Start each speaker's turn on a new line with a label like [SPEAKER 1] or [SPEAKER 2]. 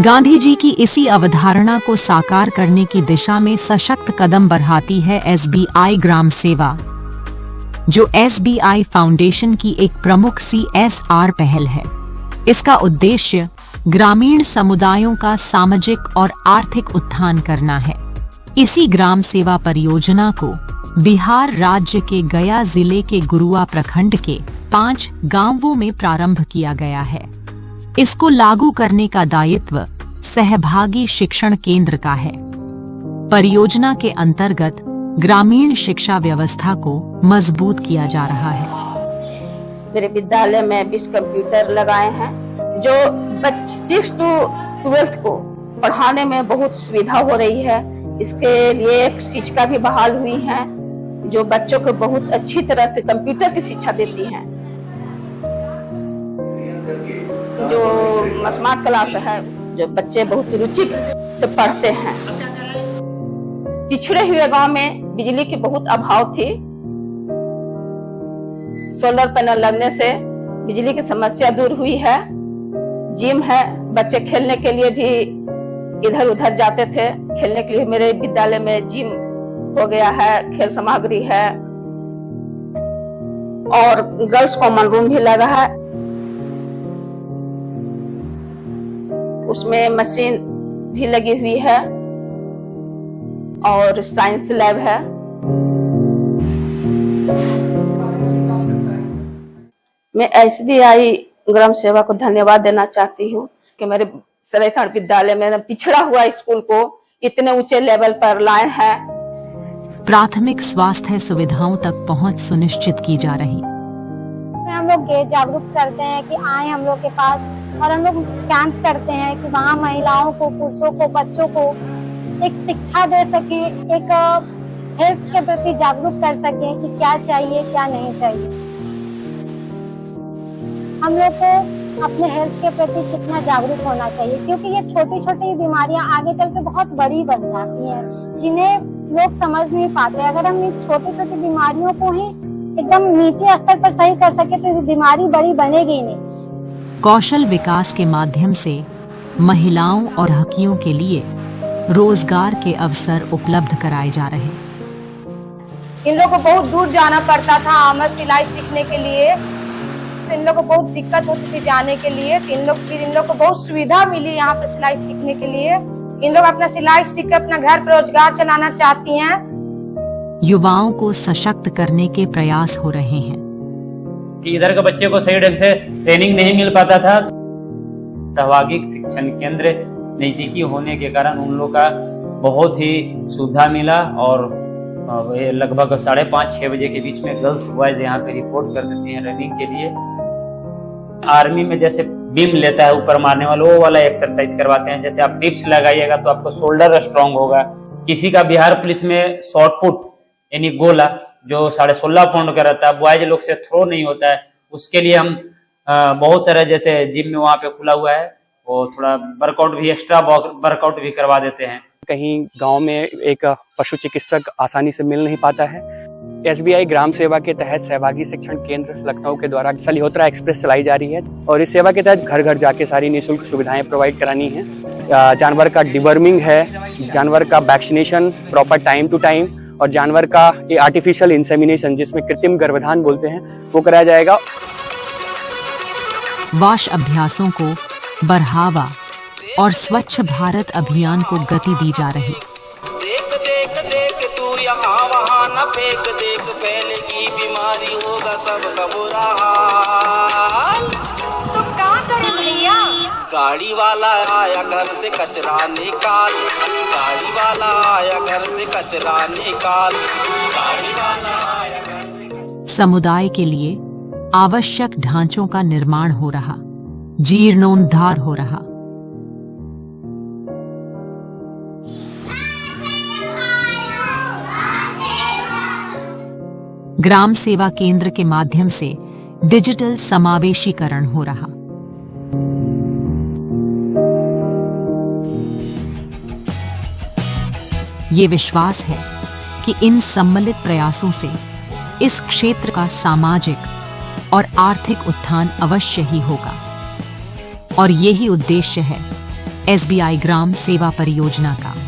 [SPEAKER 1] गांधी जी की इसी अवधारणा को साकार करने की दिशा में सशक्त कदम बढ़ाती है एसबीआई ग्राम सेवा, जो एसबीआई फाउंडेशन की एक प्रमुख CSR पहल है। इसका उद्देश्य ग्रामीण समुदायों का सामाजिक और आर्थिक उत्थान करना है। इसी ग्राम सेवा परियोजना को बिहार राज्य के गया जिले के गुरुआ प्रखंड के 5 गांवों में प्रारंभ किया गया है। इसको लागू करने का दायित्व सहभागी शिक्षण केंद्र का है। परियोजना के अंतर्गत ग्रामीण शिक्षा व्यवस्था को मजबूत किया जा रहा है।
[SPEAKER 2] मेरे विद्यालय में 20 कंप्यूटर लगाए हैं, जो 6 to 12 को पढ़ाने में बहुत सुविधा हो रही है। इसके लिए एक शिक्षिका भी बहाल हुई हैं, जो बच्चों को बहुत अच्छी तरह से कंप्यूटर की शिक्षा देती हैं। जो स्मार्ट क्लास है, जो बच्चे बहुत रुचि से पढ़ते हैं। पिछड़े हुए गांव में बिजली की बहुत अभाव थी। सोलर पैनल लगने से बिजली की समस्या दूर हुई है। जिम है, बच्चे खेलने के लिए भी इधर उधर जाते थे। खेलने के लिए मेरे विद्यालय में जिम हो गया है, खेल सामग्री है और गर्ल्स कॉमन रूम भी लगा है। उसमें मशीन भी लगी हुई है और साइंस लैब है। मैं एसबीआई ग्राम सेवा को धन्यवाद देना चाहती हूँ कि मेरे सरेखंड विद्यालय में पिछड़ा हुआ स्कूल को इतने ऊंचे लेवल पर लाए हैं।
[SPEAKER 1] प्राथमिक स्वास्थ्य सुविधाओं तक पहुंच सुनिश्चित की जा रही।
[SPEAKER 3] हम लोग जागरूक करते हैं कि आए हम लोग के पास, और हम लोग कैंप करते हैं कि वहाँ महिलाओं को, पुरुषों को, बच्चों को एक शिक्षा दे सके, एक हेल्थ के प्रति जागरूक कर सके कि क्या चाहिए क्या नहीं चाहिए। हम लोग को अपने हेल्थ के प्रति कितना जागरूक होना चाहिए, क्योंकि ये छोटी छोटी बीमारियां आगे चल के बहुत बड़ी बन जाती हैं, जिन्हें लोग समझ नहीं पाते। अगर हम इन छोटी छोटी बीमारियों को ही एकदम नीचे स्तर पर सही कर सके तो बीमारी बड़ी बनेगी ही नहीं।
[SPEAKER 1] कौशल विकास के माध्यम से महिलाओं और हकियों के लिए रोजगार के अवसर उपलब्ध कराए जा रहे हैं।
[SPEAKER 4] इन लोगों को बहुत दूर जाना पड़ता था आमद सिलाई सीखने के लिए। इन लोग को बहुत दिक्कत होती थी जाने के लिए। इन लोग को बहुत सुविधा मिली यहाँ पे सिलाई सीखने के लिए। इन लोग अपना सिलाई सीख कर अपना घर पर रोजगार चलाना चाहती हैं।
[SPEAKER 1] युवाओं को सशक्त करने के प्रयास हो रहे हैं
[SPEAKER 5] कि इधर के बच्चे को सही ढंग से ट्रेनिंग नहीं मिल पाता था। सहभागी शिक्षण केंद्र नजदीकी होने के कारण उन लोग का बहुत ही सुविधा मिला और लगभग 5:30-6 बजे के बीच में गर्ल्स बॉयज यहाँ पे रिपोर्ट कर देती हैं रनिंग के लिए। आर्मी में जैसे बीम लेता है ऊपर मारने वाला, वो वाला एक्सरसाइज करवाते हैं। जैसे आप डिप्स लगाइएगा तो आपको शोल्डर स्ट्रांग होगा। किसी का बिहार पुलिस में शॉर्ट पुट यानी गोला जो 16.5 पाउंड का रहता है, बॉयज लोग से थ्रो नहीं होता है, उसके लिए हम बहुत सारा जैसे जिम में वहाँ पे खुला हुआ है, वो थोड़ा वर्कआउट भी, एक्स्ट्रा वर्कआउट भी करवा देते हैं।
[SPEAKER 6] कहीं गांव में एक पशु चिकित्सक आसानी से मिल नहीं पाता है। एसबीआई ग्राम सेवा के तहत सहभागी शिक्षण केंद्र लखनऊ के द्वारा सलिहोत्रा एक्सप्रेस चलाई जा रही है और इस सेवा के तहत घर घर जाके सारी निःशुल्क सुविधाएं प्रोवाइड करानी है। जानवर का डिवर्मिंग है, जानवर का vaccination proper time to time, और जानवर का ये आर्टिफिशियल इंसेमिनेशन जिसमें कृत्रिम गर्भधान बोलते हैं वो कराया जाएगा।
[SPEAKER 1] वाश अभ्यासों को बढ़ावा और स्वच्छ भारत अभियान को गति दी जा रही।
[SPEAKER 7] देख देख देख तू यहाँ वहाँ न फेंक, देख फैलेगी बीमारी, होगा सबका बुरा हाल।
[SPEAKER 8] तुम क्या करे भैया?
[SPEAKER 7] गाड़ी वाला आया घर से कचरा निकाल, गाड़ी वाला आया घर से कचरा निकाल, गाड़ी वाला आया घर से।
[SPEAKER 1] समुदाय के लिए आवश्यक ढांचों का निर्माण हो रहा, जीर्णोद्धार हो रहा। ग्राम सेवा केंद्र के माध्यम से डिजिटल समावेशीकरण हो रहा। ये विश्वास है कि इन सम्मिलित प्रयासों से इस क्षेत्र का सामाजिक और आर्थिक उत्थान अवश्य ही होगा और यही उद्देश्य है SBI ग्राम सेवा परियोजना का।